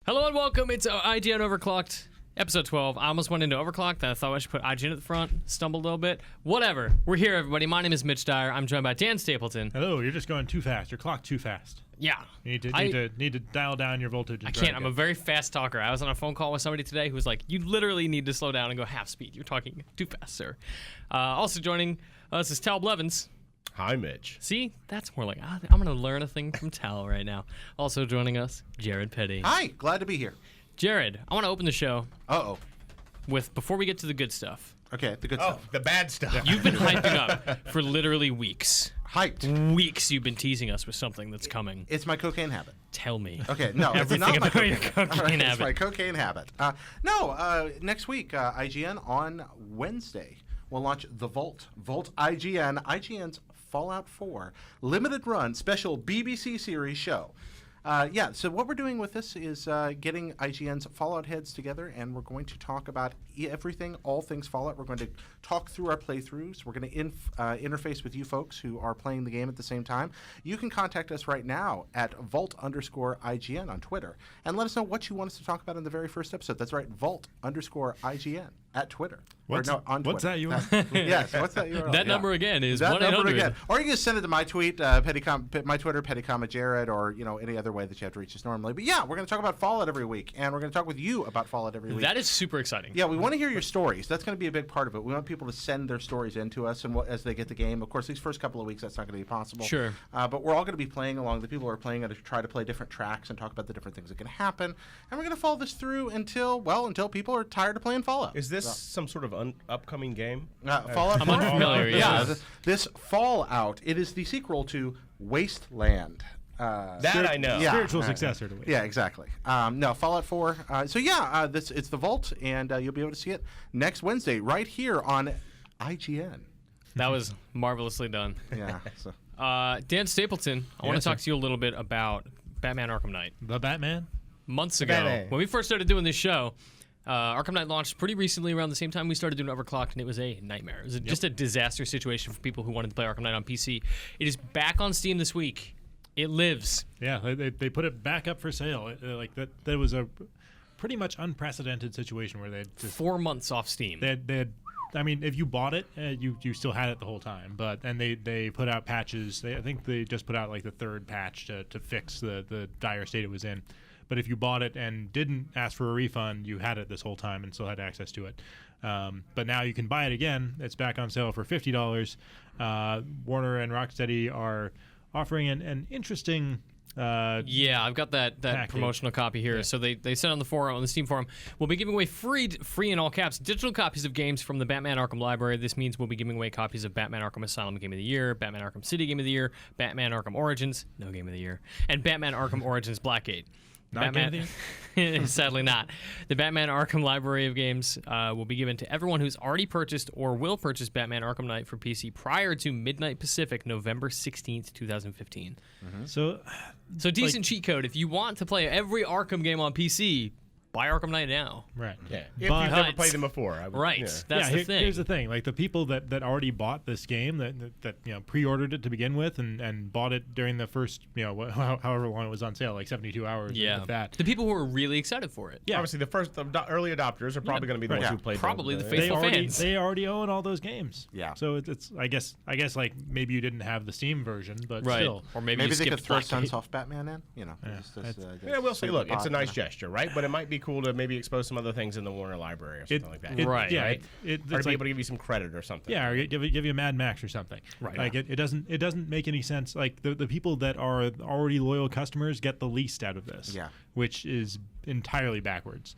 Hello and welcome. It's IGN Overclocked, episode 12. I almost went into Overclocked. I thought I should put IGN at the front. Stumbled a little bit. Whatever. We're here, everybody. My name is Mitch Dyer. I'm joined by Dan Stapleton. Hello. You're just going too fast. You're clocked too fast. Yeah. You need to dial down your voltage. I can't. I'm a very fast talker. I was on a phone call with somebody today who was like, you literally need to slow down and go half speed. You're talking too fast, sir. Also joining us is Tal Blevins. Hi, Mitch. See? That's more like, I'm going to learn a thing from Tal right now. Also joining us, Jared Petty. Hi. Glad to be here. Jared, I want to open the show Uh-oh. with, before we get to the good stuff. Okay, the good Oh, stuff. the bad stuff. You've been hyping up for literally weeks. Hyped. Weeks you've been teasing us with something that's coming. It's my cocaine habit. Tell me. Okay, no, it's Everything not my about your cocaine cocaine It's habit. my cocaine habit. Next week, IGN on Wednesday will launch The Vault. Vault IGN. IGN's Fallout 4 limited run special BBC series show. So what we're doing with this is getting IGN's Fallout heads together, and we're going to talk about everything, all things Fallout. We're going to talk through our playthroughs. We're going to interface with you folks who are playing the game at the same time. You can contact us right now at Vault_IGN on Twitter, and let us know what you want us to talk about in the very first episode. That's right, Vault_IGN at Twitter. What's that URL? Yes, what's that URL? That number again is That number 1-800. again. Or you can send it to my tweet, my Twitter, Jared, or any other way that you have to reach us normally. But yeah, we're going to talk about Fallout every week, and we're going to talk with you about Fallout every week. That is super exciting. Yeah, we want to hear your stories. That's going to be a big part of it. We want people to send their stories in to us, and as they get the game. Of course, these first couple of weeks, that's not going to be possible. Sure. But we're all going to be playing along. The people who are playing are to try to play different tracks and talk about the different things that can happen. And we're going to follow this through until people are tired of playing Fallout. Is this some sort of upcoming game? Fallout I'm 4? unfamiliar, yeah. This Fallout, it is the sequel to Wasteland. That I know. Yeah. Spiritual successor to it. Yeah, exactly. No, Fallout 4. It's the Vault, and you'll be able to see it next Wednesday right here on IGN. That was marvelously done. Yeah. So. Dan Stapleton, I want to Yes, talk sir. to you a little bit about Batman Arkham Knight. The Batman? Months ago, Batman. when we first started doing this show, Arkham Knight launched pretty recently around the same time we started doing Overclocked, and it was a nightmare. It was just a disaster situation for people who wanted to play Arkham Knight on PC. It is back on Steam this week. It lives. Yeah, they put it back up for sale. That was a pretty much unprecedented situation where they 4 months off Steam. had. I mean, if you bought it, you still had it the whole time. But they put out patches. I think they just put out like the third patch to fix the dire state it was in. But if you bought it and didn't ask for a refund, you had it this whole time and still had access to it. But now you can buy it again. It's back on sale for $50. Warner and Rocksteady are offering an interesting. Yeah, I've got that package. promotional copy here. Yeah. So they said on the Steam forum, we'll be giving away free in all caps, digital copies of games from the Batman Arkham Library. This means we'll be giving away copies of Batman Arkham Asylum Game of the Year, Batman Arkham City Game of the Year, Batman Arkham Origins, no Game of the Year, and Batman Arkham Origins Blackgate. Not Game of the Sadly not. The Batman Arkham Library of Games will be given to everyone who's already purchased or will purchase Batman Arkham Knight for PC prior to midnight Pacific, November 16th, 2015. So Decent cheat code. If you want to play every Arkham game on PC, buy Arkham Knight now. right. Yeah. If But- you've never played them before. I would, Right. yeah. That's the thing. Here's the thing: like the people that already bought this game, that pre-ordered it to begin with, and bought it during the first however long it was on sale, like 72 hours. Yeah. With that. The people who are really excited for it. Yeah. Obviously, the first early adopters are probably going to be the ones who played Probably the the faithful fans. They already own all those games. Yeah. So it's I guess like maybe you didn't have the Steam version, but Right. still. Or maybe Maybe you they could skipped throw Blackgate. Sunsoft Batman in. Yeah, we'll see. Look, it's a nice gesture, right? But it might be cool to maybe expose some other things in the Warner library or something like that. Right. Yeah. right? It's Or to be like, able to give you some credit or something. yeah, or give you a Mad Max or something. Right. Like it doesn't make any sense. Like the people that are already loyal customers get the least out of this. Yeah. Which is entirely backwards.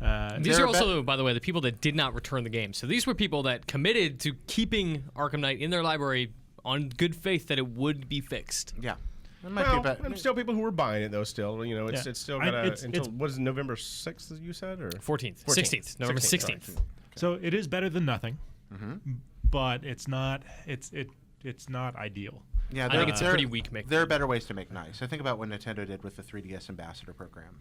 These They're are a also, by the way, the people that did not return the game. So these were people that committed to keeping Arkham Knight in their library on good faith that it would be fixed. Yeah. It might Well, be better. still people who are buying it though. Still, it's Yeah. it's still I- got it's- until it's- what is it, November 6th? You said or 14th. 14th. 16th. November 16th, 16th. So it is better than nothing, but it's not ideal. Yeah, I think it's a pretty weak mix. There are better ways to make nice. I think about what Nintendo did with the 3DS Ambassador program.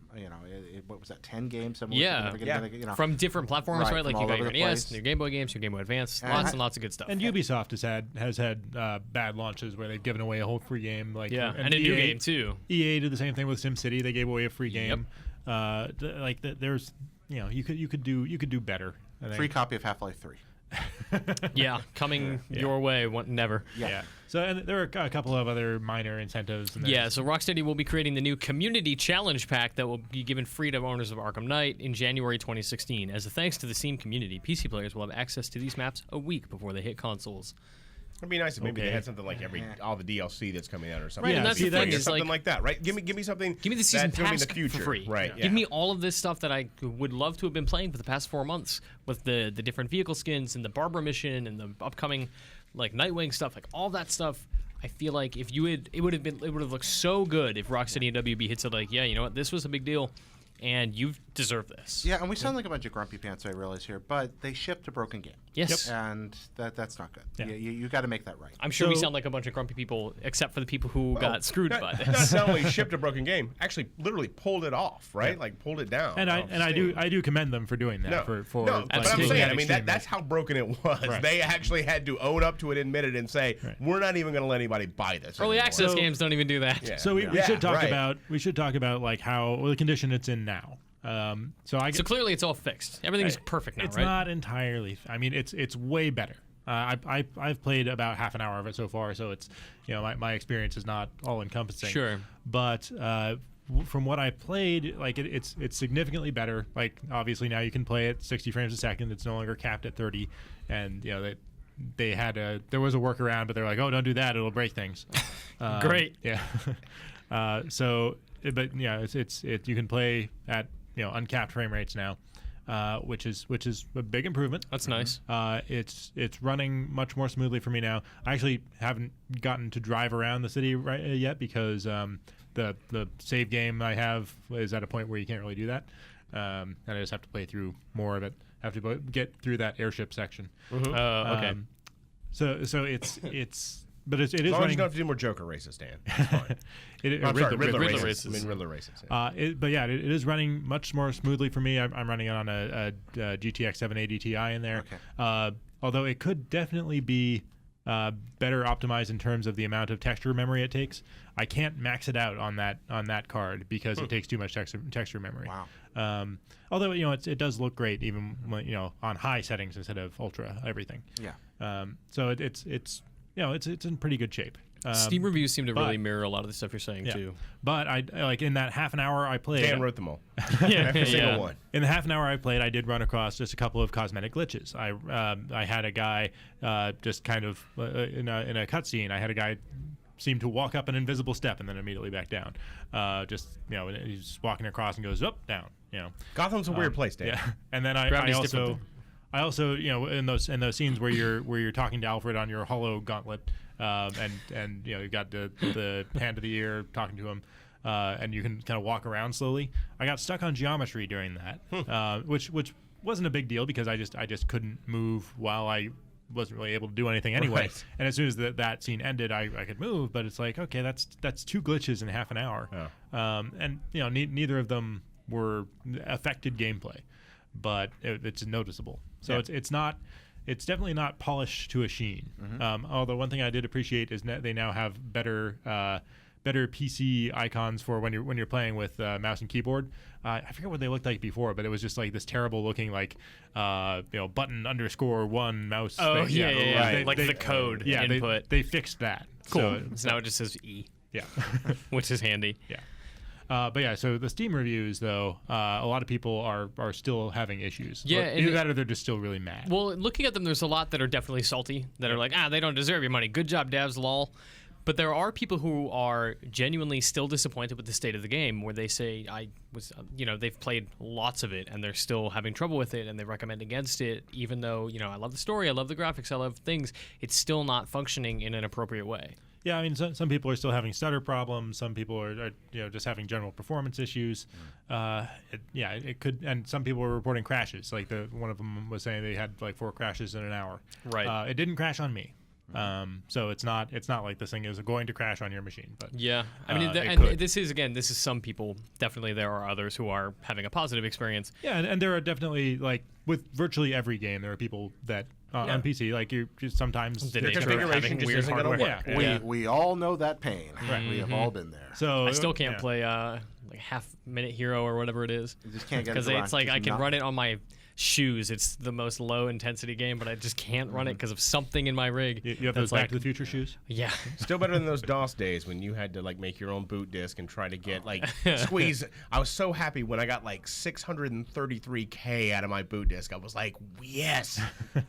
What was that? 10 games? Yeah. From different platforms, Right, right? Like from you got all your over the NES, place. your Game Boy games, your Game Boy Advance, And lots I- and lots of good stuff. And Ubisoft has had bad launches where they've given away a whole free game. Like yeah, and a new game too. EA did the same thing with SimCity. They gave away a free game. there's you could do better. I think. Free copy of Half-Life 3. Yeah, coming your way. Never. Yeah. So and there are a couple of other minor incentives. Yeah, so Rocksteady will be creating the new Community Challenge Pack that will be given free to owners of Arkham Knight in January 2016. As a thanks to the Steam community, PC players will have access to these maps a week before they hit consoles. It'd be nice if maybe they had something like all the DLC that's coming out or something. Right, and that's the thing, is something like that, right? Give me something. Give me the season pass in the future. for free. Right. Give me all of this stuff that I would love to have been playing for the past 4 months with the different vehicle skins and the Barbara mission and the upcoming like Nightwing stuff, like all that stuff. I feel like if you had, it would have looked so good if Rocksteady and WB had said like, yeah, you know what, this was a big deal, and you deserve this. Yeah, and we sound like a bunch of grumpy pants, I realize here, but they shipped a broken game. Yes. And that's not good. Yeah. You got to make that right. I'm sure we sound like a bunch of grumpy people, except for the people who got screwed by this. Not only shipped a broken game, actually literally pulled it off, right? Yeah. Like pulled it down. And I do commend them for doing that. No, but I'm saying, I mean, that's how broken it was. Right. They actually had to own up to it, admit it, and say, we're not even going to let anybody buy this. Early anymore. access games don't even do that. Yeah. So we should talk about like how the condition it's in now. So clearly it's all fixed. Everything's perfect now, it's right? It's not entirely. I mean, it's way better. I've played about half an hour of it so far, so it's my experience is not all encompassing. Sure. But from what I played, like it's significantly better. Like obviously now you can play at 60 frames a second. It's no longer capped at 30, and they had there was a workaround, but they're like, oh, don't do that, it'll break things. Great. Yeah. But yeah, it's you can play at uncapped frame rates now, which is a big improvement. That's nice. It's running much more smoothly for me now. I actually haven't gotten to drive around the city yet because the save game I have is at a point where you can't really do that, and I just have to play through more of it. I have to get through that airship section. Mm-hmm. Okay. So it's. But it is as long running. As you don't have to do more Joker races, Dan. It's fine. Riddler races. I mean Riddler races. Yeah. But yeah, it is running much more smoothly for me. I'm running it on a GTX 780 Ti in there. Okay. Although it could definitely be better optimized in terms of the amount of texture memory it takes. I can't max it out on that card because it takes too much texture memory. Wow. Although it does look great even when, on high settings instead of ultra everything. Yeah. So it's in pretty good shape. Steam reviews seem to really mirror a lot of the stuff you're saying too. But I like in that half an hour I played. Dan wrote them all. Every single one. In the half an hour I played, I did run across just a couple of cosmetic glitches. I had a guy just kind of in a cutscene. I had a guy seem to walk up an invisible step and then immediately back down. He's walking across and goes up, down. Gotham's a weird place, Dan. Yeah, and then I also, in those scenes where you're talking to Alfred on your hollow gauntlet, and you've got the hand to the ear talking to him, and you can kind of walk around slowly. I got stuck on geometry during that, which wasn't a big deal because I just couldn't move while I wasn't really able to do anything anyway. Right. And as soon as that scene ended, I could move, but it's like, okay, that's two glitches in half an hour, and neither of them were affected gameplay, but it's noticeable. So it's definitely not polished to a sheen. Mm-hmm. Although one thing I did appreciate is they now have better PC icons for when you're playing with mouse and keyboard. I forget what they looked like before, but it was just like this terrible looking like button _1 mouse. Oh thing. yeah. Right. Like the code input. They fixed that. Cool. So now it just says E. Yeah. Which is handy. Yeah. But yeah, so the Steam reviews, though, a lot of people are still having issues. Yeah, either that or they're just still really mad. Well, looking at them, there's a lot that are definitely salty, that are like, they don't deserve your money. Good job, devs, lol. But there are people who are genuinely still disappointed with the state of the game, where they say, they've played lots of it, and they're still having trouble with it, and they recommend against it, even though, I love the story, I love the graphics, I love things. It's still not functioning in an appropriate way. Yeah, I mean, some people are still having stutter problems. Some people are just having general performance issues. It could, and some people were reporting crashes. Like one of them was saying they had like 4 crashes in an hour. Right. It didn't crash on me. So it's not like this thing is going to crash on your machine. But yeah, I mean, this is some people. Definitely, there are others who are having a positive experience. Yeah, and there are definitely, like with virtually every game, there are people that. On PC, like you just sometimes the configuration just isn't going to work. We all know that pain. Right. We have all been there. So I still can't play like half-minute hero or whatever it is. You just can't get it because to it's run. like I can Not- run it on my shoes. It's the most low-intensity game, but I just can't run it because of something in my rig. You have those that's Back to the Future shoes? Yeah. Still better than those DOS days when you had to like make your own boot disk and try to get squeeze. I was so happy when I got like 633K out of my boot disk. I was like, yes,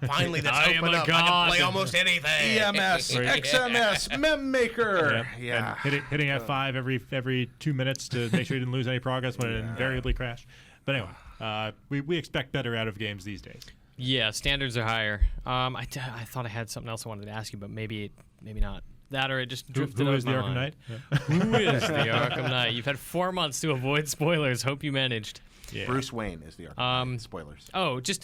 finally that's I am opened a up. I god. can play almost anything. EMS, XMS, Mem Maker. Yeah. And hitting F5 every 2 minutes to make sure you didn't lose any progress when it invariably crashed. But anyway, we expect better out of games these days. Yeah, standards are higher. I thought I had something else I wanted to ask you, but maybe not. That or it just drifted Who out is of the my Arkham mind. Knight? Who is the Arkham Knight? You've had 4 months to avoid spoilers. Hope you managed. Yeah. Bruce Wayne is the Arkham Knight. Spoilers. Oh, just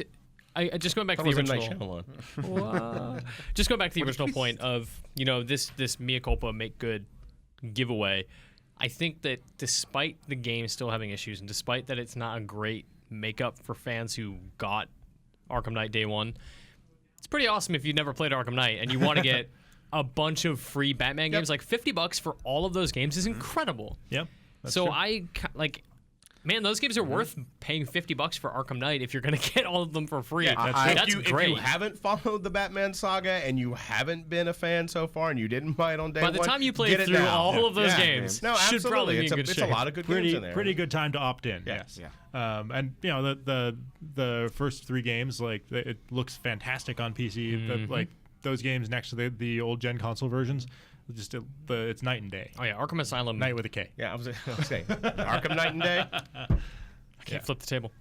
going back to That the was a original. nice one. Just going back to the original point of this mea culpa make good giveaway. I think that despite the game still having issues, and despite that it's not a great makeup for fans who got Arkham Knight day one, it's pretty awesome if you've never played Arkham Knight and you want to get a bunch of free Batman games. Like $50 for all of those games is incredible. Yep. that's So true. Man, those games are worth paying $50 for Arkham Knight if you're going to get all of them for free. That's If great. you haven't followed the Batman saga and you haven't been a fan so far and you didn't buy it on day By one, the time you play get it through now. all of those Yeah. games, No, should absolutely. probably be in good It's a shape. lot of good games in there. Pretty good time to opt in. Yeah. Yes. And the first 3 games, it looks fantastic on PC. But, like those games next to the old gen console versions, just it's night and day. Oh yeah, Arkham Asylum. Night with a K. Yeah, I was saying Arkham Night and Day. I can't flip the table.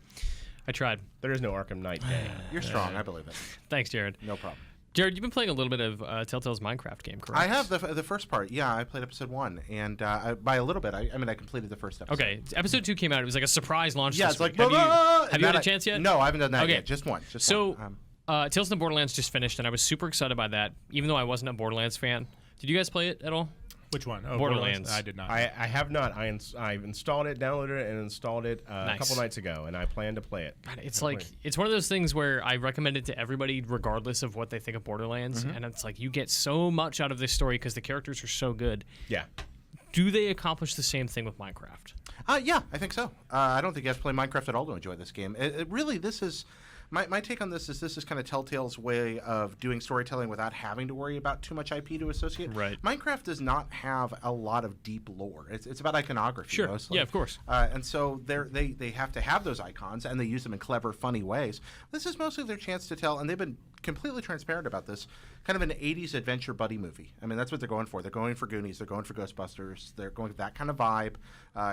I tried. There is no Arkham Night Day. You're strong. I believe it. Thanks, Jared. No problem. Jared, you've been playing a little bit of Telltale's Minecraft game, correct? I have the first part. Yeah, I played episode 1, and by a little bit, I completed the first episode. Okay, episode 2 came out. It was like a surprise launch. Yeah, this it's like, week. Have you had a I- chance yet? No, I haven't done that Okay. yet. Just one. So, one. Tales from the Borderlands just finished, and I was super excited by that, even though I wasn't a Borderlands fan. Did you guys play it at all? Which one? Oh, Borderlands. I did not. I have not. I've installed it, downloaded it, and installed it a couple nights ago, and I plan to play it. God, it's like it's one of those things where I recommend it to everybody, regardless of what they think of Borderlands. And it's like you get so much out of this story because the characters are so good. Yeah. Do they accomplish the same thing with Minecraft? Yeah, I think so. I don't think you have to play Minecraft at all to enjoy this game. It really, this is... My take on this is kind of Telltale's way of doing storytelling without having to worry about too much IP to associate. Right. Minecraft does not have a lot of deep lore. It's about iconography Sure. mostly. Yeah, of course. And so they have to have those icons, and they use them in clever, funny ways. This is mostly their chance to tell, and they've been completely transparent about this, kind of an 80s adventure buddy movie. I mean, that's what they're going for. They're going for Goonies. They're going for Ghostbusters. They're going for that kind of vibe,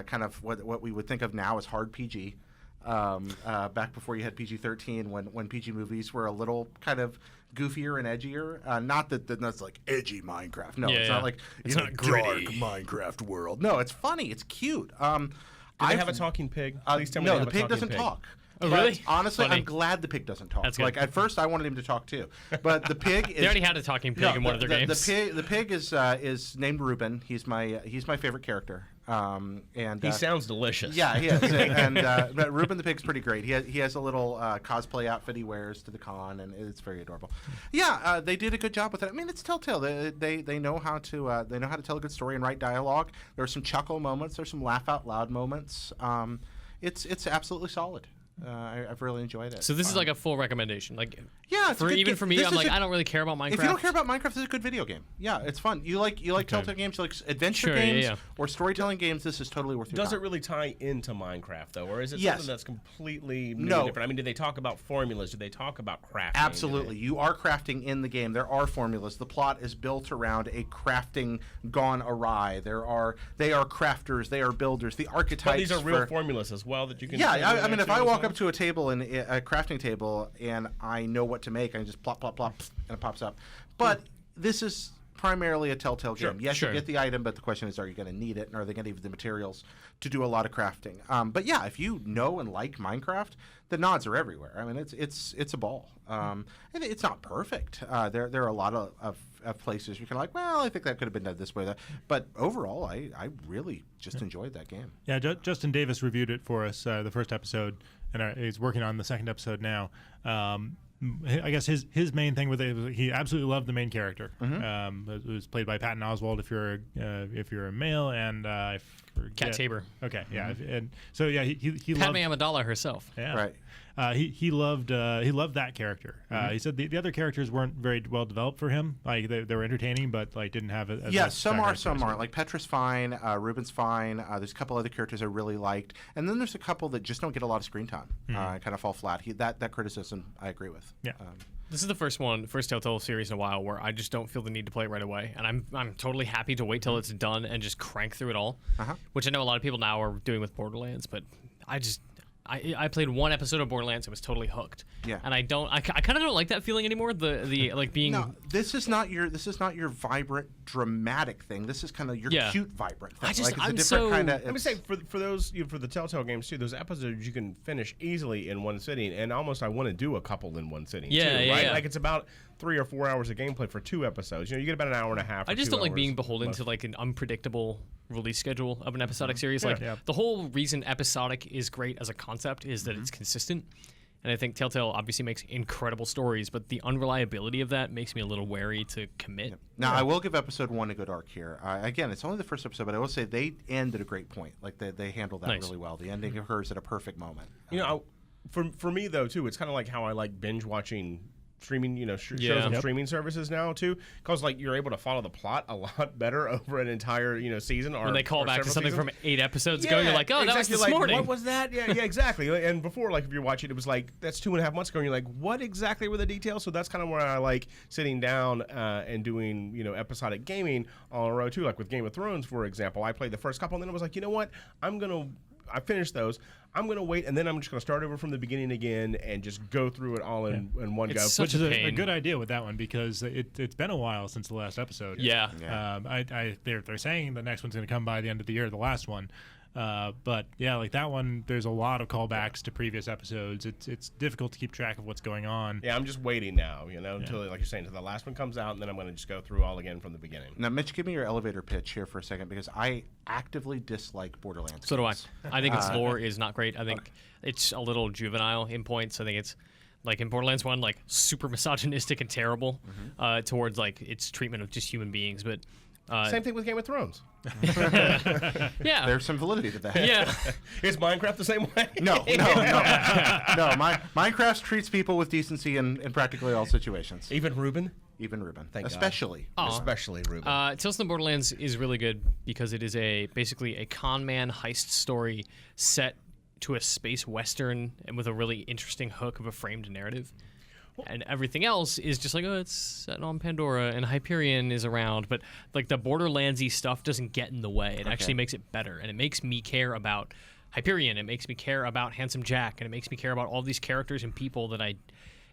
kind of what we would think of now as hard PG. Back before you had PG-13, when PG movies were a little kind of goofier and edgier. Not that that's like edgy Minecraft. No, it's not like It's not dark gritty. Minecraft world. No, it's funny. It's cute. Do they have a talking pig? Please tell me no, they have the a pig talking doesn't pig. talk. Oh, But really? honestly, Funny. I'm glad the pig doesn't talk. That's good. Like at first, I wanted him to talk too, but the pig is. They already had a talking pig in one of their games. The pig is named Ruben. He's my favorite character. And He sounds delicious. yeah, he is. But Ruben the pig's pretty great. He has a little cosplay outfit he wears to the con, and it's very adorable. Yeah, they did a good job with it. I mean, it's Telltale. They know how to tell a good story and write dialogue. There are some chuckle moments. There's some laugh out loud moments. It's absolutely solid. I've really enjoyed it. So this is like a full recommendation. Like, yeah, it's a good even game. for me, This I'm is like, I don't really care about Minecraft. If you don't care about Minecraft, this is a good video game. Yeah, it's fun. You like Telltale games, you like adventure games or storytelling games. This is totally worth your time. Does it really tie into Minecraft though, or is it Yes. something that's completely new, No. different? I mean, do they talk about formulas? Do they talk about crafting? Absolutely. You are crafting in the game. There are formulas. The plot is built around a crafting gone awry. They are crafters. They are builders. The archetypes. But these are real formulas as well that you can. Yeah, put in I mean, there if too I as walk well? up to a table and a crafting table and I know what to make, I can just plop, plop, plop, and it pops up. But this is primarily a Telltale game. Yes, sure. you get the item, but the question is, are you going to need it, and are they going to give you the materials to do a lot of crafting? But yeah, if you know and like Minecraft, the nods are everywhere. I mean, it's a ball. And it's not perfect. There are a lot of places you can like, well, I think that could have been done this way. But overall, I really just enjoyed that game. Yeah, Justin Davis reviewed it for us, the first episode, and he's working on the second episode now. I guess his main thing with it was he absolutely loved the main character. It was played by Patton Oswalt if you're a male, and I forget. Kat Tabor. Okay, yeah, and so yeah, he Padme loved. Amidala herself. Yeah. Right. He loved that character. He said the other characters weren't very well developed for him. Like they were entertaining, but like didn't have as Yeah, much some track are, record some as aren't. him. Like Petra's fine, Ruben's fine. There's a couple other characters I really liked, and then there's a couple that just don't get a lot of screen time. Kind of fall flat. That criticism I agree with. Yeah. This is the first Telltale series in a while where I just don't feel the need to play it right away, and I'm totally happy to wait till it's done and just crank through it all, which I know a lot of people now are doing with Borderlands, but I played one episode of Borderlands and was totally hooked. Yeah. And I kind of don't like that feeling anymore. The like being No, this is not your vibrant, dramatic thing. This is kind of your cute, vibrant thing. I just- like it's I'm a different so- kind of. Let me say for those for the Telltale games too, those episodes you can finish easily in one sitting, and almost I want to do a couple in one sitting. Yeah, too, yeah, right? yeah. Like it's about 3 or 4 hours of gameplay for 2 episodes. You know, you get about an hour and a half. I or just 2 don't like hours being beholden most. to like an unpredictable release schedule of an episodic series. Yeah. Like Yeah. the whole reason episodic is great as a concept is that it's consistent. And I think Telltale obviously makes incredible stories, but the unreliability of that makes me a little wary to commit. Now, I will give episode 1 a good arc here. Again, it's only the first episode, but I will say they end at a great point. Like they handled that Nice. really well. The ending occurs at a perfect moment. You know, for me though too, it's kind of like how I like binge watching streaming, shows Yeah. on Yep. streaming services now too, because like you're able to follow the plot a lot better over an entire season. Or When they call or back to several something seasons. from 8 episodes ago, you're like, oh, that was exactly, this like, morning. What was that? Yeah, exactly. And before, like if you're watching, it was like that's 2.5 months ago, and you're like, what exactly were the details? So that's kind of where I like sitting down and doing episodic gaming on a row too. Like with Game of Thrones, for example, I played the first couple, and then I was like, you know what? I finished those. I'm going to wait, and then I'm just going to start over from the beginning again and just go through it all in one It's go. such Which is a pain. good idea with that one because it's been a while since the last episode. Yeah. They're saying the next one's going to come by the end of the year, the last one. But yeah, like that one, there's a lot of callbacks to previous episodes. It's difficult to keep track of what's going on. Yeah, I'm just waiting now, until, like you're saying, until the last one comes out, and then I'm going to just go through all again from the beginning. Now, Mitch, give me your elevator pitch here for a second because I actively dislike Borderlands. So do I. games. I think its lore is not great. I think it's a little juvenile in points. I think it's like in Borderlands 1, like super misogynistic and terrible towards like its treatment of just human beings. But Same thing with Game of Thrones. yeah, There's some validity to that. yeah. Is Minecraft the same way? No. Minecraft treats people with decency in practically all situations. Even Ruben? Even Ruben. Thank God. Especially. Especially Ruben. Tales from the Borderlands is really good because it is basically a con man heist story set to a space western and with a really interesting hook of a framed narrative. And everything else is just like, oh, it's set on Pandora and Hyperion is around, but like the Borderlands-y stuff doesn't get in the way. It actually makes it better, and it makes me care about Hyperion. It makes me care about Handsome Jack, and it makes me care about all these characters and people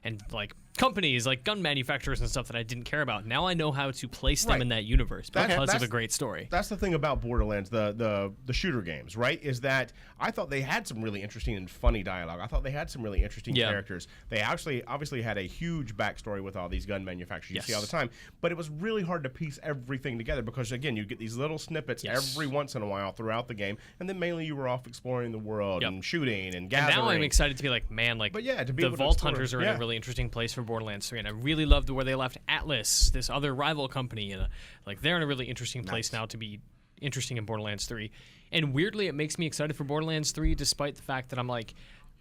and like companies like gun manufacturers and stuff that I didn't care about. Now I know how to place them Right. in that universe because of that's- a great story. That's the thing about Borderlands, the shooter games, right? Is that I thought they had some really interesting and funny dialogue. I thought they had some really interesting Yeah. characters. They actually obviously had a huge backstory with all these gun manufacturers you see all the Yes. time. But it was really hard to piece everything together because again, you get these little snippets Yes. every once in a while throughout the game, and then mainly you were off exploring the world Yep. and shooting and And gathering. now I'm excited to be like, man, like But yeah, to be the able to Vault explore- Hunters are in yeah. a really interesting place for Borderlands 3, and I really loved where they left Atlas, this other rival company, and like they're in a really interesting place now to be interesting in Borderlands 3. And weirdly, it makes me excited for Borderlands 3, despite the fact that I'm like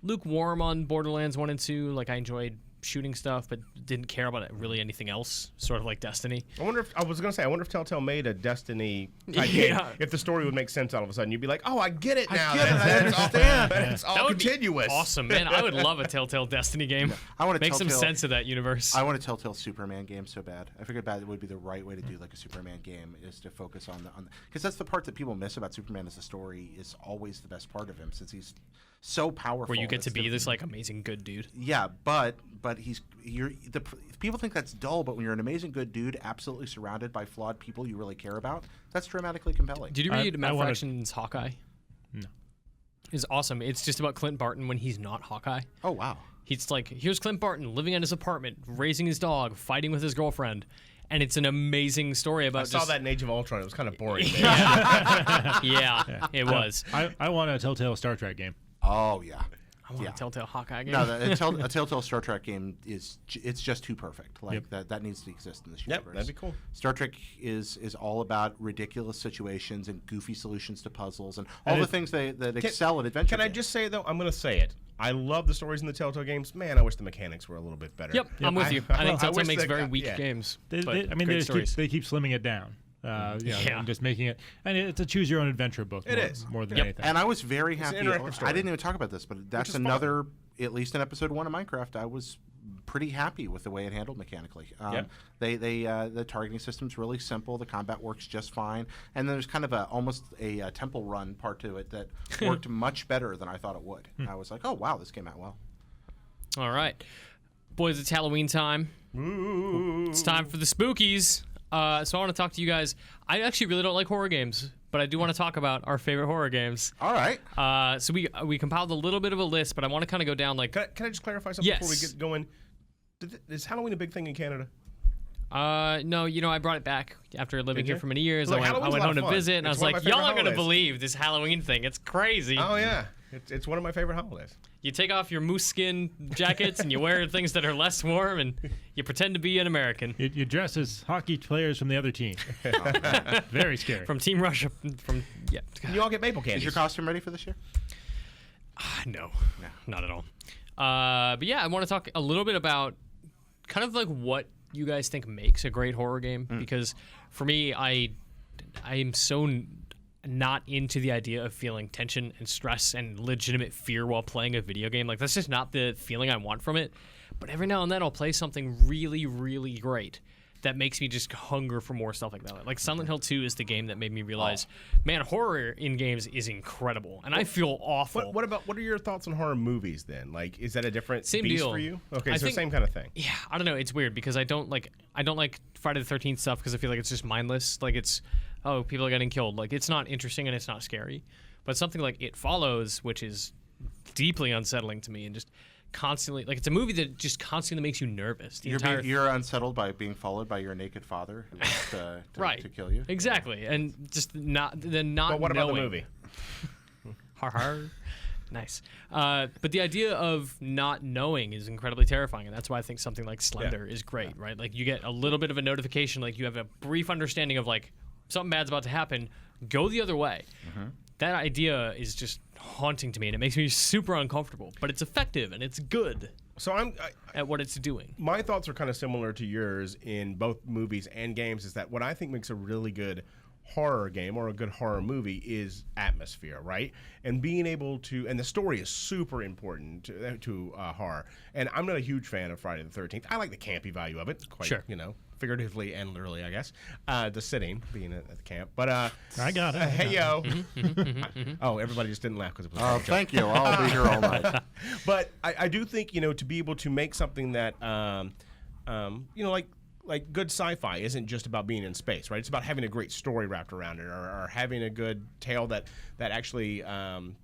lukewarm on Borderlands 1 and 2. Like I enjoyed shooting stuff, but didn't care about it really anything else. Sort of like Destiny. I wonder if Telltale made a Destiny type Yeah. game, if the story would make sense all of a sudden. You'd be like, oh, I get it now. get it, I understand. It's all That would continuous. be awesome, man. I would love a Telltale Destiny game. I want to make some Telltale- sense of that universe. I want a Telltale Superman game so bad. I figured that would be the right way to do like a Superman game is to focus on the because that's the part that people miss about Superman is the story is always the best part of him since he's so powerful. where you get to It's be the- this like amazing good dude. Yeah, but people think that's dull, but when you're an amazing good dude, absolutely surrounded by flawed people you really care about, that's dramatically compelling. Did you read Matt I wanna- Fraction's Hawkeye? No. It's awesome. It's just about Clint Barton when he's not Hawkeye. Oh wow. He's like, here's Clint Barton living in his apartment, raising his dog, fighting with his girlfriend, and it's an amazing story about. I saw that in Age of Ultron. It was kind of boring. man. Yeah, it was. I want a Telltale Star Trek game. Oh yeah. I want a Telltale Hawkeye game. No, a Telltale Star Trek game it's just too perfect. Like that needs to exist in this universe. Yep, that'd be cool. Star Trek is all about ridiculous situations and goofy solutions to puzzles and all the things that excel at adventure. Can I just say though? I'm going to say it. I love the stories in the Telltale games. Man, I wish the mechanics were a little bit better. Yep, I'm with you. I think Telltale wish makes that very guy- weak yeah. games. They great stories. keep slimming it down. And just making it, and it's a choose your own adventure book. It is. more than anything. And I was very an happy. interactive story. I didn't even talk about this, but that's is fun. another, at least in episode 1 of Minecraft, I was pretty happy with the way it handled mechanically. The targeting system's really simple. The combat works just fine, and then there's kind of almost a temple run part to it that worked much better than I thought it would. I was like, oh wow, this came out well. All right, boys, it's Halloween time. Ooh. It's time for the spookies. So I want to talk to you guys. I actually really don't like horror games, but I do want to talk about our favorite horror games. All right. So we compiled a little bit of a list, but I want to kind of go down like. Can I just clarify something before we Yes. get going? Is Halloween a big thing in Canada? No, I brought it back after living Did here you? for many years. Look, I Halloween's went a lot home to of fun. visit, and I It's was one of like, my y'all favorite aren't gonna holidays. believe this Halloween thing. It's crazy. Oh yeah, it's one of my favorite holidays. You take off your moose skin jackets and you wear things that are less warm, and you pretend to be an American. You dress as hockey players from the other team. Very scary. From Team Russia. You all get maple Is candies. your costume ready for this year? No, not at all. But yeah, I want to talk a little bit about kind of like what you guys think makes a great horror game, because for me, I am so not into the idea of feeling tension and stress and legitimate fear while playing a video game. Like, that's just not the feeling I want from it. But every now and then I'll play something really, really great that makes me just hunger for more stuff like that. Like Silent Hill 2 is the game that made me realize, man, horror in games is incredible, and I feel awful. What are your thoughts on horror movies then? Like, is that a different Same beast deal. for you? Okay, I so think- same kind of thing. Yeah, I don't know. It's weird because I don't like Friday the 13th stuff because I feel like it's just mindless. Like, it's, oh, people are getting killed. Like, it's not interesting and it's not scary. But something like It Follows, which is deeply unsettling to me and just constantly, like, it's a movie that just constantly makes you nervous. You're unsettled by being followed by your naked father who wants to kill you. Exactly. And just not But what about the knowing. movie? Har har. Nice. But the idea of not knowing is incredibly terrifying, and that's why I think something like Slender is great, right? Like, you get a little bit of a notification, like you have a brief understanding of, like, something bad's about to happen, go the other way. That idea is just haunting to me, and it makes me super uncomfortable. But it's effective, and it's good So at what it's doing. my thoughts are kind of similar to yours in both movies and games. Is that what I think makes a really good horror game or a good horror movie is atmosphere, right? And being able to, and the story is super important to horror. And I'm not a huge fan of Friday the 13th. I like the campy value of it, quite, Sure. figuratively and literally, I guess. The sitting, being at the camp. But I got it. hey yo. Oh, everybody just didn't laugh because it was. Oh, thank you. I'll be here all night. But I do think, to be able to make something that, like good sci-fi isn't just about being in space, right? It's about having a great story wrapped around it, or having a good tale that actually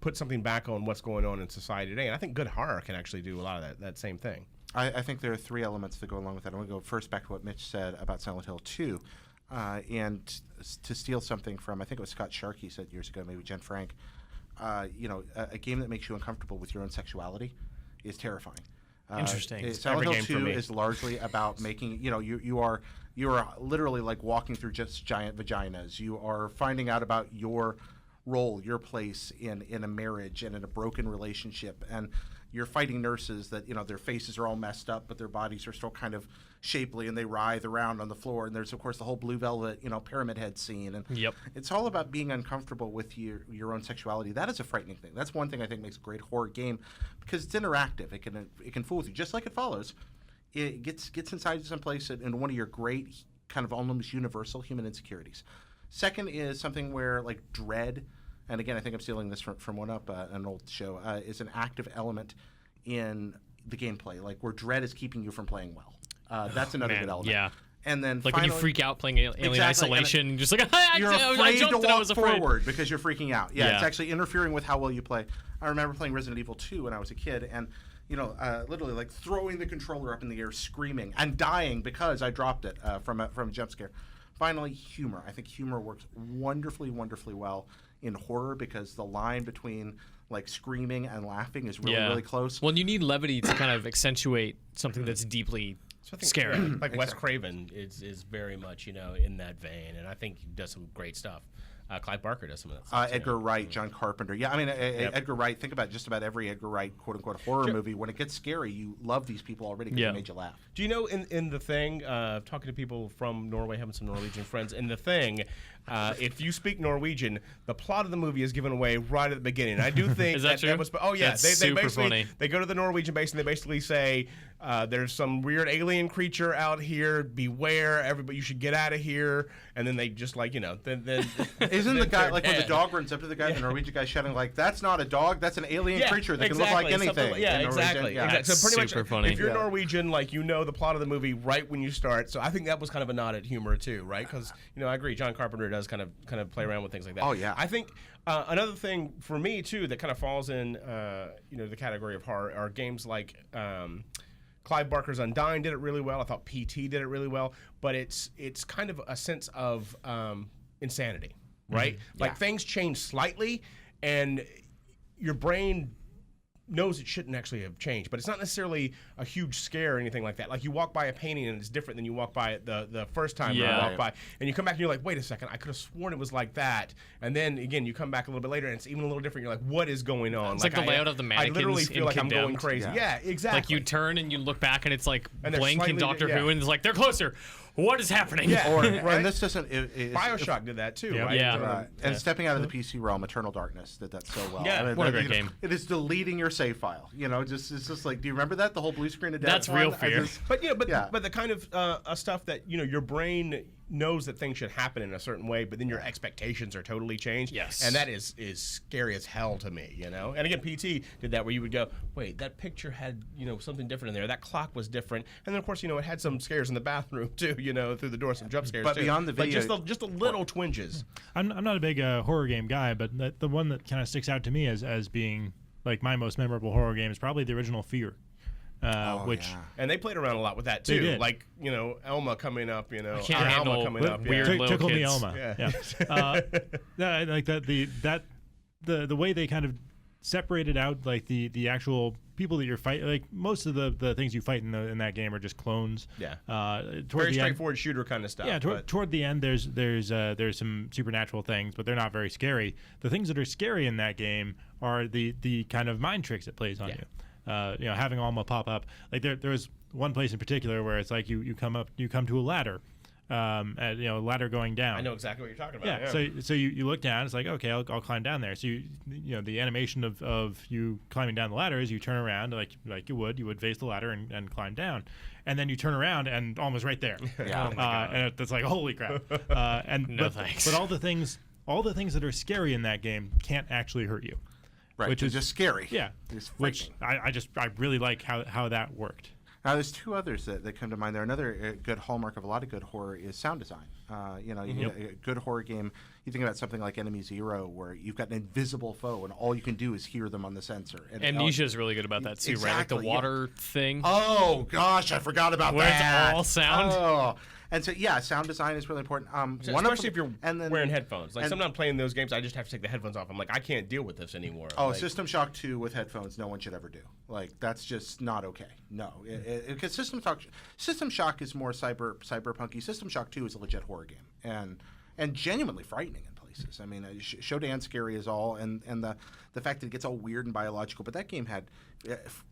puts something back on what's going on in society today. And I think good horror can actually do a lot of that same thing. I think there are three elements that go along with that. I want to go first back to what Mitch said about Silent Hill 2. And to steal something from, I think it was Scott Sharkey said years ago, maybe Jen Frank, a game that makes you uncomfortable with your own sexuality is terrifying. Interesting. Silent Every Hill game for 2 me. is largely about making, you are literally like walking through just giant vaginas. You are finding out about your role, your place in a marriage and in a broken relationship. And you're fighting nurses that, their faces are all messed up, but their bodies are still kind of shapely and they writhe around on the floor. And there's, of course, the whole Blue Velvet, Pyramid Head scene. And Yep. it's all about being uncomfortable with your own sexuality. That is a frightening thing. That's one thing I think makes a great horror game because it's interactive. It can fool with you, just like It Follows. It gets inside you someplace in one of your great kind of almost universal human insecurities. Second is something where, like, dread, and again, I think I'm stealing this from one up, an old show, is an active element in the gameplay, like where dread is keeping you from playing well. That's another good element. Yeah. And then Like finally, when you freak out playing Alien Exactly, Isolation, you're just like, I you're jumped afraid to and I walk was afraid. forward because you're freaking out. Yeah, Yeah. it's actually interfering with how well you play. I remember playing Resident Evil 2 when I was a kid, and literally like throwing the controller up in the air, screaming, and dying because I dropped it from a jump scare. Finally, humor. I think humor works wonderfully, wonderfully well in horror because the line between like screaming and laughing is really Yeah. really close. Well, you need levity to kind of accentuate something that's deeply So I think, scary. Like Wes Craven is very much in that vein, and I think he does some great stuff. Clive Barker does some of that stuff. too. Edgar Wright, John Carpenter. Yeah, I mean, Edgar Wright, think about just about every Edgar Wright quote-unquote horror movie. When it gets scary, you love these people already because Yeah. they made you laugh. Do you know in The Thing, talking to people from Norway, having some Norwegian friends, in The Thing, if you speak Norwegian, the plot of the movie is given away right at the beginning. I do think Is that true? was, oh yeah, That's they super basically funny. they go to the Norwegian base and they basically say there's some weird alien creature out here. Beware, everybody! You should get out of here. And then they just then Isn't the guy like when the dead. dog runs up to the guy, the Norwegian guy shouting like, "That's not a dog, that's an alien creature that can look like something anything." yeah, in Norwegian. exactly. Yeah. That's So pretty super much, funny. if you're Yeah. Norwegian, the plot of the movie right when you start. So I think that was kind of a nod at humor too, right? Because I agree, John Carpenter does kind of play around with things like that. Oh, yeah. I think another thing for me too that kind of falls in the category of horror are games like. Clive Barker's Undying did it really well. I thought PT did it really well, but it's kind of a sense of insanity, right? Like things change slightly, and your brain knows it shouldn't actually have changed, but it's not necessarily a huge scare or anything like that. Like you walk by a painting and it's different than you walk by it the first time you Yeah. walk by, and you come back and you're like, wait a second, I could have sworn it was like that. And then again, you come back a little bit later and it's even a little different. You're like, what is going on? It's like the layout of the I literally mannequins feel in like I'm going Condemned. crazy. Yeah. Yeah, exactly. Like you turn and you look back and it's like And they're Blank in slightly- Doctor yeah. Who, and it's like they're closer. What is happening? Yeah. Right? And this doesn't. BioShock did that too, Yeah. right? Yeah. Right. And stepping out of the PC realm, Eternal Darkness did that so well. Yeah, I mean, what a that- great game. It is deleting your save file. It's just like, do you remember that, the whole blue screen of death? That's real one? fear. But Yeah. but the kind of stuff that your brain knows that things should happen in a certain way, but then your expectations are totally changed. Yes. And that is scary as hell to me, And again, PT did that where you would go, wait, that picture had something different in there. That clock was different, and then of course it had some scares in the bathroom too, through the door, some jump scares. But too. beyond the video- just a little twinges. I'm not a big horror game guy, but the one that kind of sticks out to me as being like my most memorable horror game is probably the original Fear, which yeah. And they played around a lot with that They too, did. like Elma coming up, can't Alma handle coming up, weird yeah. little tickle me kids. Elma. Yeah. Yeah, like the way they kind of separated out like the actual people that you're fighting. Like most of the things you fight in that game are just clones. Yeah. Toward Very the end, straightforward shooter kind of stuff. yeah, but- toward the end, there's some supernatural things, but they're not very scary. The things that are scary in that game are the kind of mind tricks it plays on Yeah. you. Having Alma pop up. Like there's one place in particular where it's like you come to a ladder, a ladder going down. I know exactly what you're talking about. Yeah. So you look down. It's like, okay, I'll climb down there. So the animation of you climbing down the ladder is you turn around like you would face the ladder and climb down, and then you turn around and almost right there. Yeah. Oh my and it's like, holy crap. No thanks. But all the things that are scary in that game can't actually hurt you. Right, Which they're is just scary. Yeah. It's Which frightening. I really like how that worked. Now, there's two others that come to mind there. Another good hallmark of a lot of good horror is sound design. A good horror game, you think about something like Enemy Zero, where you've got an invisible foe, and all you can do is hear them on the sensor. Amnesia is really good about that too, right? Like the Exactly, yeah. water thing. Oh, gosh, I forgot about Where it's that. all sound? Oh. And so, yeah, sound design is really important. Especially if you're and then, wearing headphones. Like and- sometimes playing those games, I just have to take the headphones off. I'm like, I can't deal with this anymore. Oh, like, System Shock 2 with headphones, no one should ever do. Like, that's just not okay. No. Because System Shock is more cyberpunky. System Shock 2 is a legit horror game. And genuinely frightening in places. I mean, Shodan's scary as all, and the fact that it gets all weird and biological. But that game had,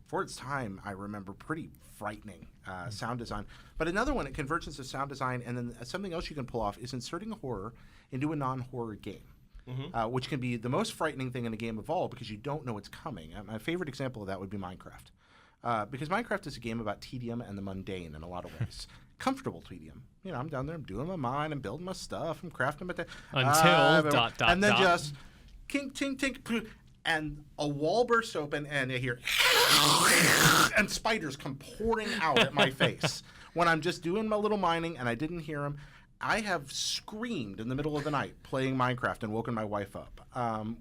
for its time, I remember, pretty frightening sound design. But another one, a convergence of sound design, and then something else you can pull off is inserting horror into a non-horror game. Which can be the most frightening thing in a game of all because you don't know what's coming. My favorite example of that would be Minecraft. Because Minecraft is a game about tedium and the mundane in a lot of ways. Comfortable tedium. I'm down there, I'm doing my mine, I'm building my stuff, I'm crafting my thing. Until ... And then just kink, tink, tink, and a wall bursts open and I hear and spiders come pouring out at my face when I'm just doing my little mining and I didn't hear them. I have screamed in the middle of the night playing Minecraft and woken my wife up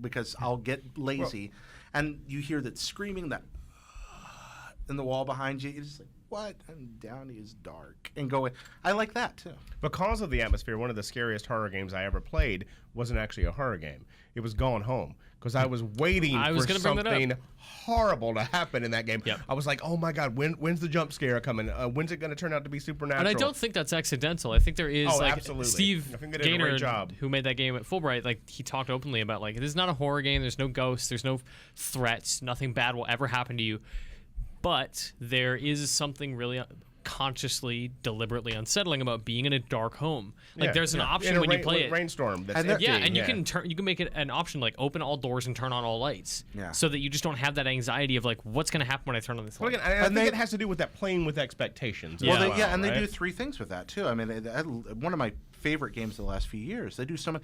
because I'll get lazy and you hear that screaming, that in the wall behind you. It's like, what? And Downey is dark. And going, I like that too. Because of the atmosphere, one of the scariest horror games I ever played wasn't actually a horror game. It was Gone Home. Because I was waiting for something horrible to happen in that game. Yep. I was like, oh my God, when's the jump scare coming? When's it going to turn out to be supernatural? And I don't think that's accidental. I think there is absolutely. Steve I think they did a great Gaynor, job. who made that game at Fulbright, he talked openly about this is not a horror game. There's no ghosts. There's no threats. Nothing bad will ever happen to you. But there is something really consciously, deliberately unsettling about being in a dark home. There's an option when you play it. Rainstorm. That's And empty. And you can make it an option open all doors and turn on all lights. Yeah. So that you just don't have that anxiety of what's going to happen when I turn on this light. Well, again, I think it has to do with that playing with expectations. Yeah. Well, as they right? do 3 things with that too. I mean, one of my favorite games of the last few years. They do some,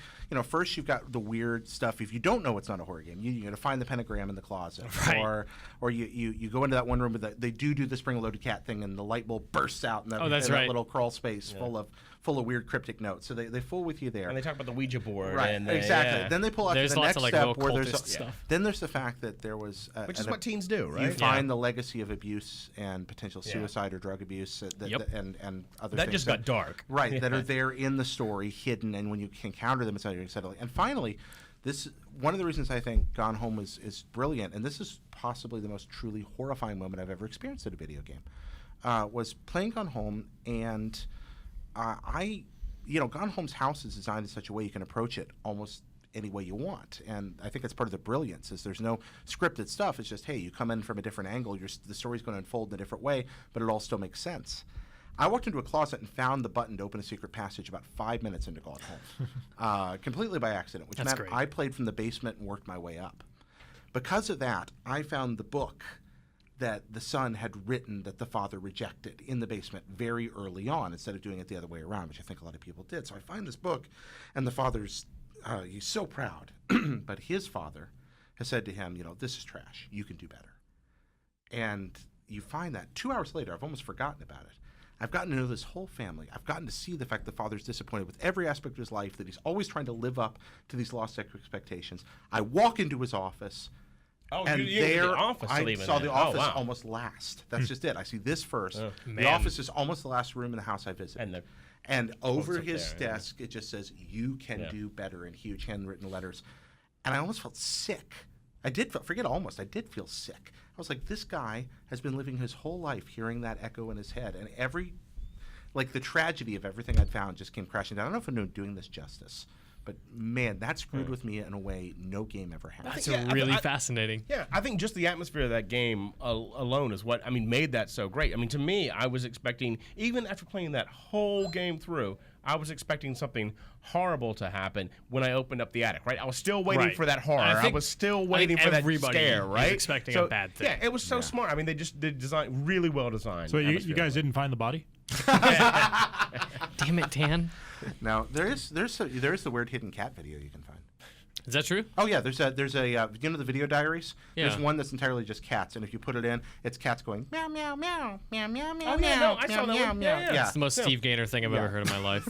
first you've got the weird stuff. If you don't know it's not a horror game, you got to find the pentagram in the closet, right. or you go into that one room with they do the spring-loaded cat thing, and the light bulb bursts out in that, that's in that right. little crawl space full of weird cryptic notes. So they fool with you there. And they talk about the Ouija board. Right, And exactly. Yeah. Then they pull out to There's the lots next of, step where there's occultist stuff. then there's the fact that there was Which is what teens do, right? You find the legacy of abuse and potential Yeah. suicide or drug abuse and other That things just got dark. right, that are there in the story, hidden, and when you encounter them, it's not unsettling. And finally, this one of the reasons I think Gone Home is brilliant, and this is possibly the most truly horrifying moment I've ever experienced in a video game, was playing Gone Home, and Gone Home's house is designed in such a way you can approach it almost any way you want, and I think that's part of the brilliance. Is there's no scripted stuff. It's just, hey, you come in from a different angle. The story's going to unfold in a different way, but it all still makes sense. I walked into a closet and found the button to open a secret passage about 5 minutes into Gone Home, completely by accident, which meant great. I played from the basement and worked my way up. Because of that, I found the book that the son had written that the father rejected in the basement very early on, instead of doing it the other way around, which I think a lot of people did. So I find this book, and the father's, he's so proud, but his father has said to him, this is trash. You can do better. And you find that 2 hours later, I've almost forgotten about it. I've gotten to know this whole family. I've gotten to see the fact the father's disappointed with every aspect of his life, that he's always trying to live up to these lost expectations. I walk into his office, and you there the office I leaving saw then. the office wow. almost last. That's just it. I see this first. The man. office is almost the last room in the house I visit. And over up his there, yeah. desk, it just says, "You can do better," in huge handwritten letters. And I almost felt sick. I did feel sick. I was like, this guy has been living his whole life hearing that echo in his head, and the tragedy of everything I'd found just came crashing down. I don't know if I'm doing this justice, but man, that screwed with me in a way no game ever has. That's really fascinating. Yeah, I think just the atmosphere of that game alone is what made that so great. To me, I was expecting, even after playing that whole game through, I was expecting something horrible to happen when I opened up the attic, right? I was still waiting for that horror. I was still waiting for that scare, right? Was expecting a bad thing. Yeah, it was so smart. They designed really well designed. So you guys didn't find the body? Damn it, Dan. Now there's the weird hidden cat video you can find. Is that true? Oh yeah, there's a the video diaries. Yeah. There's one that's entirely just cats, and if you put it in, it's cats going meow meow meow meow meow meow Oh, yeah, meow no, I saw meow that meow one. meow. Yeah. It's the most Steve Gaynor thing I've ever heard in my life.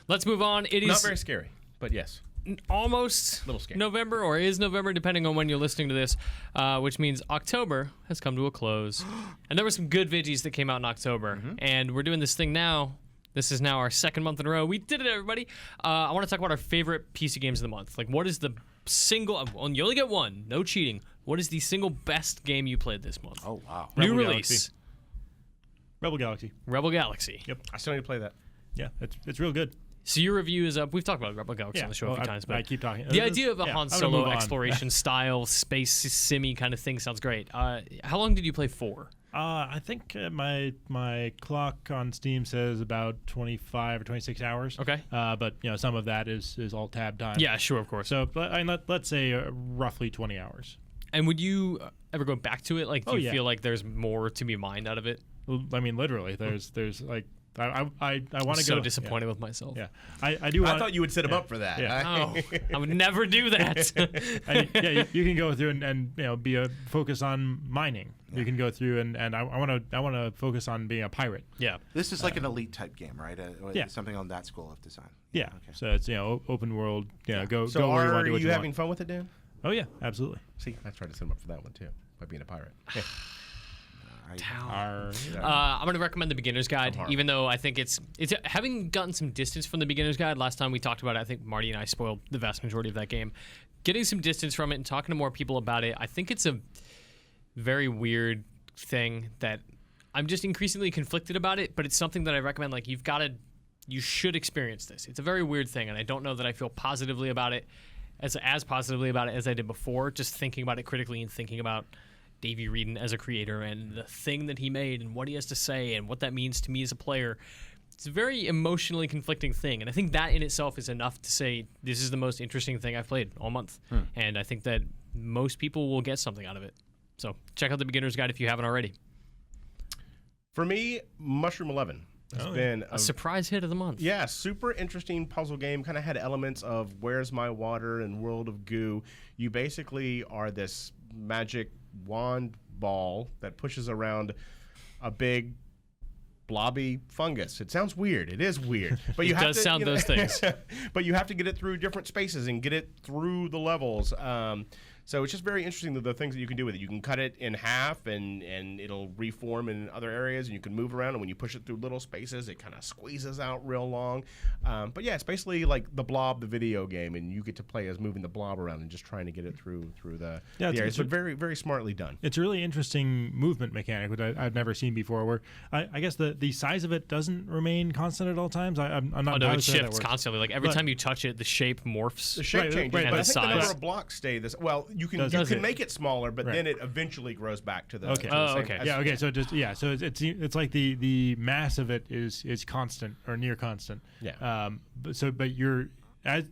Let's move on. It Not is very scary, but yes. almost Little scary. November, or is November, depending on when you're listening to this, which means October has come to a close. And there were some good vidgies that came out in October, and we're doing this thing now. This is now our second month in a row. We did it, everybody. I want to talk about our favorite PC games of the month. What is the single, you only get one, no cheating. What is the single best game you played this month? Oh wow. New Rebel release. Galaxy. Rebel Galaxy. Yep. I still need to play that. Yeah, it's real good. So your review is up. We've talked about Rebel Galaxy on the show a few times, but I keep talking. the idea of a Yeah, Han I'm gonna Solo move on. exploration style, space simmy kind of thing sounds great. How long did you play for? I think my clock on Steam says about 25 or 26 hours. Okay. But some of that is all tab time. Yeah, sure, of course. So let's say roughly 20 hours. And would you ever go back to it? Do you yeah. feel like there's more to be mined out of it? Literally, there's I want I'm to so go. disappointed with myself. Yeah, I do. I thought you would set him up for that. Yeah. Oh, I would never do that. You can go through and be a focus on mining. You can go through and I want to focus on being a pirate. Yeah. This is like an elite type game, right? Yeah. Something on that school of design. Yeah. Okay. So it's open world. Go So go where you are want to do what you you having want. fun with it, Dan? Oh yeah, absolutely. See, I tried to set him up for that one too, by being a pirate. Yeah. I'm going to recommend the Beginner's Guide, even though I think it's having gotten some distance from the Beginner's Guide. Last time we talked about it, I think Marty and I spoiled the vast majority of that game. Getting some distance from it and talking to more people about it, I think it's a very weird thing that I'm just increasingly conflicted about it, but it's something that I recommend. Like, you should experience this. It's a very weird thing, and I don't know that I feel positively about it, as positively about it as I did before, just thinking about it critically and thinking about Davey Wreden as a creator and the thing that he made and what he has to say and what that means to me as a player. It's a very emotionally conflicting thing, and I think that in itself is enough to say this is the most interesting thing I've played all month. And I think that most people will get something out of it. So check out the Beginner's Guide if you haven't already. For me, Mushroom 11 has been a surprise hit of the month. Yeah, super interesting puzzle game. Kind of had elements of Where's My Water and World of Goo. You basically are this magic wand ball that pushes around a big blobby fungus. It sounds weird. It is weird, but It does sound those things. But you have to get it through different spaces and get it through the levels. So it's just very interesting, the things that you can do with it. You can cut it in half, and it'll reform in other areas, and you can move around. And when you push it through little spaces, it kind of squeezes out real long. But yeah, it's basically like the Blob, the video game, and you get to play as moving the blob around and just trying to get it through the areas. But very, very smartly done. It's a really interesting movement mechanic, which I've never seen before, where I guess the size of it doesn't remain constant at all times. I'm not it shifts constantly. Like every time you touch it, the shape morphs. The shape changes, but I the think the number size. of blocks stay this. Well, you can make it smaller, but then it eventually grows back to the. Okay. To the same. Okay. Yeah. Okay. So it's like the mass of it is constant or near constant. Yeah. But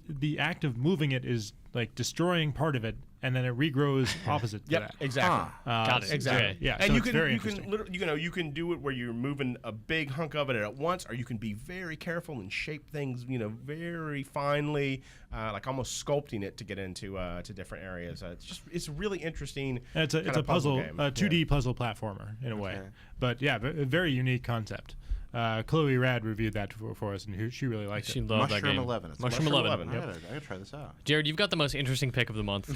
the act of moving it is like destroying part of it, and then it regrows opposite to that. Exactly. Got it. Exactly. Okay. Yeah. And so you it's can very you can interesting. literally, you can do it where you're moving a big hunk of it at once, or you can be very careful and shape things very finely, like almost sculpting it to get into to different areas. It's really interesting. And it's a puzzle, game. 2D puzzle platformer in a way. But yeah, a very unique concept. Chloe Rad reviewed that for us, and she really liked She it. loved that Mushroom game. 11. It's Mushroom 11. I gotta try this out. Jared, you've got the most interesting pick of the month,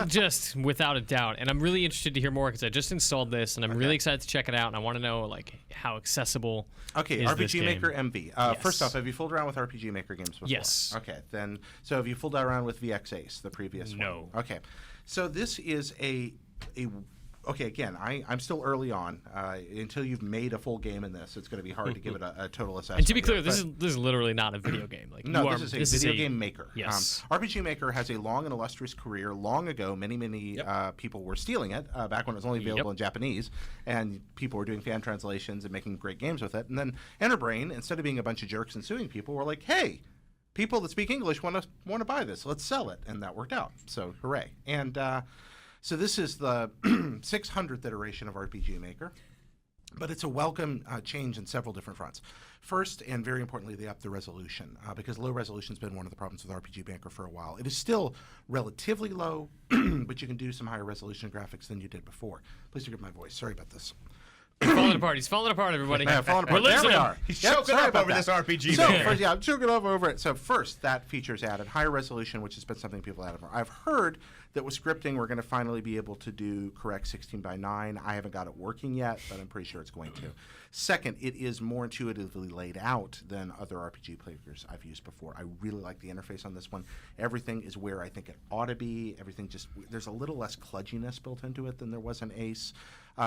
just without a doubt. And I'm really interested to hear more because I just installed this, and I'm really excited to check it out. And I want to know how accessible. Okay, is this RPG game. Maker MV. Yes. First off, have you fooled around with RPG Maker games before? Yes. Okay, then so have you fooled around with VX Ace, the previous one? No. Okay, so this is a. Okay, again, I'm still early on. Until you've made a full game in this, it's going to be hard to give it a total assessment. And to be clear, here, this is literally not a video game. Like no, you this are, is a video game maker. Yes. RPG Maker has a long and illustrious career. Long ago, many people were stealing it back when it was only available in Japanese, and people were doing fan translations and making great games with it. And then Enterbrain, instead of being a bunch of jerks and suing people, were like, "Hey, people that speak English want to buy this. Let's sell it," and that worked out. So hooray! And so this is the 600th iteration of RPG Maker. But it's a welcome change in several different fronts. First, and very importantly, they upped the resolution because low resolution has been one of the problems with RPG Maker for a while. It is still relatively low, but you can do some higher resolution graphics than you did before. Please forgive my voice. Sorry about this. Falling apart. He's falling apart, everybody. Yeah, falling apart. We're There we losing him. are. He's Yep, choking sorry up about over that. this RPG. So, Maker. first, I'm choking up over it. So first, that feature's added. Higher resolution, which has been something people added more. I've heard that with scripting, we're going to finally be able to do correct 16:9. I haven't got it working yet, but I'm pretty sure it's going to. Second, it is more intuitively laid out than other RPG players I've used before. I really like the interface on this one. Everything is where I think it ought to be. Everything there's a little less kludginess built into it than there was in Ace.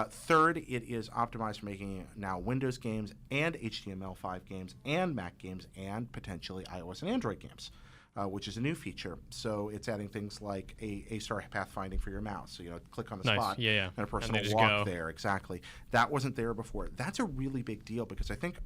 Third, it is optimized for making now Windows games and HTML5 games and Mac games and potentially iOS and Android games, which is a new feature. So it's adding things like a star pathfinding for your mouse. So, click on a spot and a person will walk there. Exactly. That wasn't there before. That's a really big deal because I think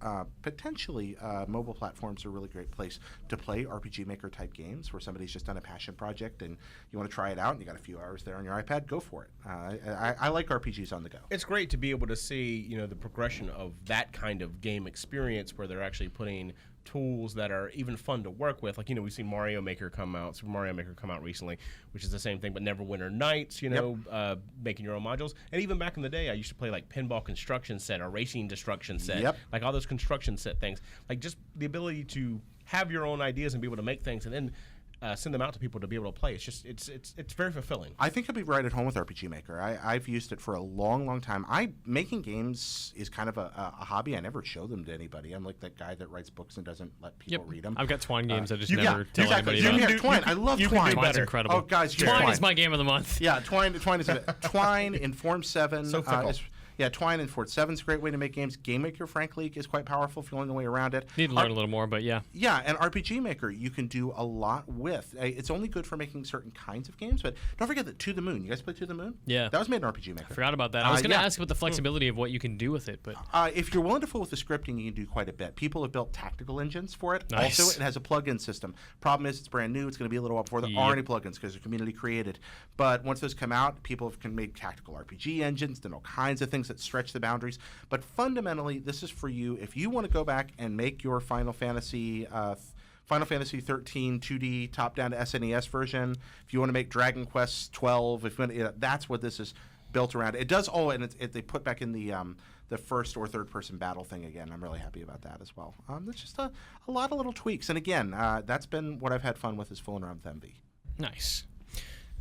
potentially mobile platforms are a really great place to play RPG Maker type games where somebody's just done a passion project and you want to try it out and you got a few hours there on your iPad, go for it. I like RPGs on the go. It's great to be able to see, the progression of that kind of game experience where they're actually putting tools that are even fun to work with. Like, we've seen Super Mario Maker come out recently, which is the same thing, but Neverwinter Nights, making your own modules. And even back in the day, I used to play like Pinball Construction Set or Racing Destruction Set, like all those construction set things. Like just the ability to have your own ideas and be able to make things and then send them out to people to be able to play. It's just it's very fulfilling. I think I'd be right at home with RPG Maker. I've used it for a long, long time. Making games is kind of a hobby. I never show them to anybody. I'm like that guy that writes books and doesn't let people read them. I've got Twine games. I just you- never yeah, tell exactly. anybody You about. can have Twine. I love you can Twine. do Twine's better. incredible. Oh, guys, use Twine is my game of the month. Yeah, Twine is Twine in Form 7. So fickle. Twine in Form 7 is a great way to make games. Game Maker, frankly, is quite powerful if you learn the way around it. Need to learn a little more, but yeah. Yeah, and RPG Maker you can do a lot with. It's only good for making certain kinds of games, but don't forget that To the Moon. You guys play To the Moon? Yeah. That was made in RPG Maker. Forgot about that. I was going to yeah. ask about the flexibility of what you can do with it, but If you're willing to fool with the scripting, you can do quite a bit. People have built tactical engines for it. Nice. Also, it has a plug-in system. Problem is, it's brand new. It's going to be a little while before there are any plugins because they're community created. But once those come out, people can make tactical RPG engines, then all kinds of things that stretch the boundaries. But fundamentally, this is for you if you want to go back and make your Final Fantasy 13 2D top-down to SNES version. If you want to make Dragon Quest 12, if you want that's what this is built around. It does all, and they put back in the first or third person battle thing again. I'm really happy about that as well. There's just a lot of little tweaks, and again, that's been what I've had fun with is fooling around with MV. nice.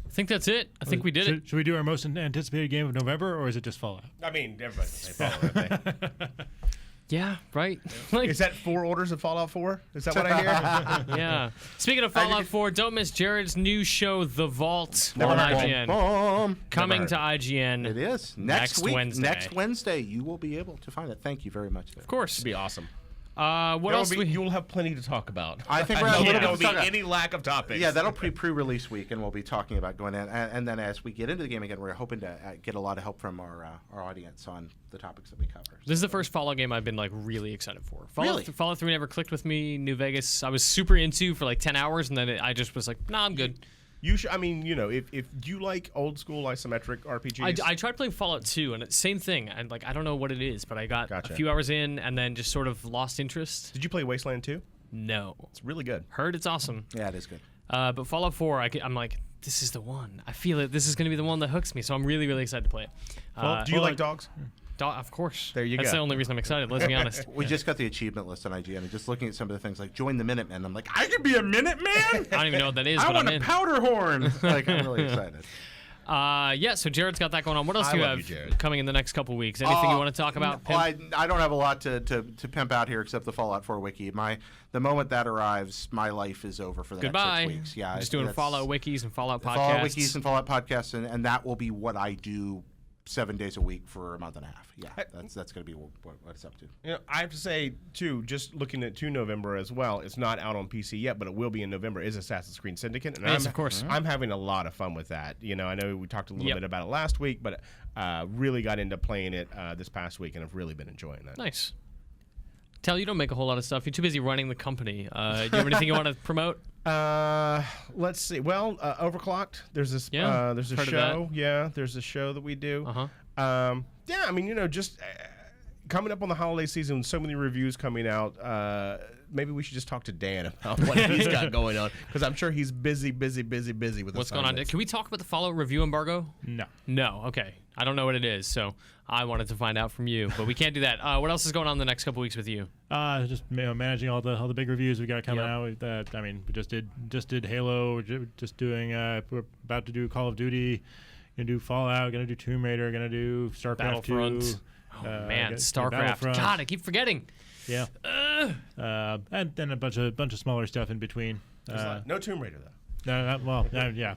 I think that's it. I think we did it. Should we do our most anticipated game of November, or is it just Fallout? I mean, everybody can say Fallout, right? Yeah, right. Like, Is that 4 orders of Fallout 4? Is that what I hear? yeah. Speaking of Fallout 4, don't miss Jared's new show, The Vault, Never on heard of it. IGN. Coming heard to IGN. It is Next week. Wednesday. Next Wednesday, you will be able to find it. Thank you very much. Of course. It'd be awesome. What else? You'll have plenty to talk about. I think we're don't a little think bit there'll to be talk about. any lack of topics. Yeah, that'll pre-release week, and we'll be talking about going in. And then as we get into the game again, we're hoping to get a lot of help from our audience on the topics that we cover. This is the first Fallout game I've been like really excited for. Really? Fallout 3 never clicked with me. New Vegas, I was super into for like 10 hours, and then I just was like, nah, I'm good. You should. I mean, if you like old school isometric RPGs, I tried playing Fallout 2, and it's same thing. And like, I don't know what it is, but I got Gotcha. a few hours in, and then just sort of lost interest. did you play Wasteland 2? No. It's really good. Heard it's awesome. Yeah, it is good. But Fallout 4, I'm like, this is the one. I feel it. This is going to be the one that hooks me. So I'm really, really excited to play it. Do you like dogs? Of course. There you That's go. the only reason I'm excited. Let's be honest. We just got the achievement list on IGN, and just looking at some of the things like join the Minutemen. I'm like, I could be a Minuteman. I don't even know what that is, I but want I'm a in. powder horn. Like, I'm really excited. Yeah, so Jared's got that going on. What else I do you love have you, Jared. coming in the next couple weeks? Anything you want to talk about? Well, Pimp? I don't have a lot to pimp out here except the Fallout 4 wiki. The moment that arrives, my life is over for the Goodbye. next 6 weeks. Yeah, Just doing that's- Fallout wikis and Fallout podcasts. Fallout wikis and Fallout podcasts, and that will be what I do 7 days a week for a month and a half. Yeah, that's going to be what it's up to. I have to say too, just looking at November as well. It's not out on PC yet, but it will be in November. Is Assassin's Creed Syndicate, and Yes, of course. I'm having a lot of fun with that. I know we talked a little Yep. bit about it last week, but really got into playing it this past week, and I've really been enjoying that. Nice. Tell you don't make a whole lot of stuff. You're too busy running the company. Do you have anything you want to promote? Let's see. Well, Overclocked. There's this. Yeah, there's a heard of show. Yeah, there's a show that we do. Yeah, I mean, just coming up on the holiday season, so many reviews coming out. Maybe we should just talk to Dan about what he's got going on, because I'm sure he's busy with What's going on? assignments. Can we talk about the Fallout review embargo? No. No. Okay. I don't know what it is, so I wanted to find out from you, but we can't do that. What else is going on the next couple weeks with you? Just managing all the big reviews we got coming Yep. out. We just did Halo. We're just doing. We're about to do Call of Duty. Gonna do Fallout. Gonna do Tomb Raider. Gonna do StarCraft Battlefront. 2. Oh man, got StarCraft. Battlefront. God, I keep forgetting. Yeah. And then a bunch of smaller stuff in between. No Tomb Raider though. Yeah.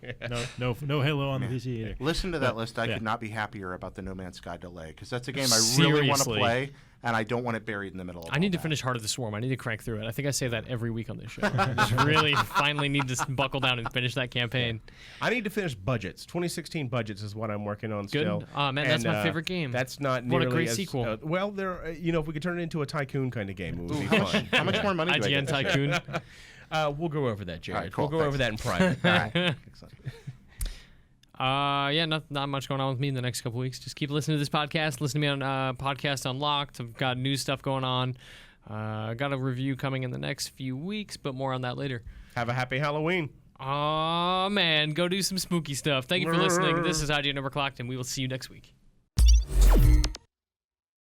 No Halo on the PC either. Listen to that list. I yeah. could not be happier about the No Man's Sky delay, because that's a game I really want to Seriously. play, and I don't want it buried in the middle of I need all to that. finish Heart of the Swarm. I need to crank through it. I think I say that every week on this show. I just really finally need to buckle down and finish that campaign. I need to finish Budgets. 2016 Budgets is what I'm working on Good. still. Oh, man, that's my favorite game. That's not What a nearly great as, sequel. well, there. If we could turn it into a tycoon kind of game, it would be fun. How much more money do I IGN get? Tycoon. We'll go over that, Jared. All right, cool, We'll go over that in private. All right. Excellent. Yeah, not much going on with me in the next couple weeks. Just keep listening to this podcast. Listen to me on Podcast Unlocked. I've got new stuff going on. Got a review coming in the next few weeks, but more on that later. Have a happy Halloween. Aw, man, go do some spooky stuff. Thank you for listening. This is IGN Overclocked, and we will see you next week.